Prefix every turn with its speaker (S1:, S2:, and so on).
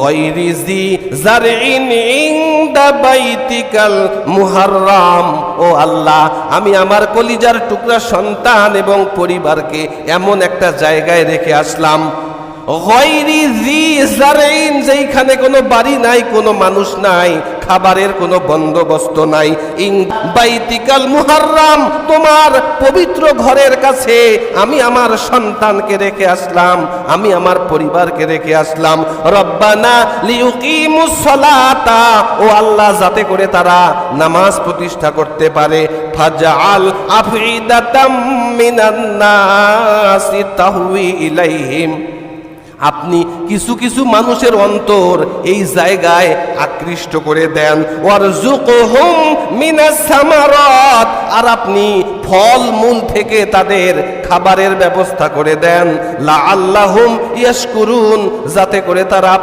S1: গায়রি জি জারইন ইনদা বাইতিকাল মুহাররাম। ও আল্লাহ, আমি আমার কলিজার টুকরা সন্তান এবং পরিবারকে এমন একটা জায়গায় রেখে আসলাম, গায়রি জি জারইন, যেখানে কোনো বাড়ি নাই, কোনো মানুষ নাই, খাবারের কোনো বন্দোবস্ত নাই, ইন বাইতিকাল মুহাররাম, তোমার পবিত্র ঘরের কাছে আমি আমার সন্তানকে রেখে আসলাম, আমি আমার পরিবারকে রেখে আসলাম। রব্বানা লিউকিমুস সালাতা, ও আল্লাহ, যাতে করে তারা নামাজ প্রতিষ্ঠা করতে পারে। ফাজআল আফইদাতাম মিনান নাসি তাহওয়ি ইলাইহিম, আপনি কিছু কিছু মানুষের অন্তর এই জায়গায় আকৃষ্ট করে দেন। ওয়ারযুকহুম মিনাস সামারাত, আর আপনি ফল মূল থেকে তাদের খাবারের ব্যবস্থা করে দেন। লাআল্লাহুম ইয়াশকুরুন, যাতে করে তারা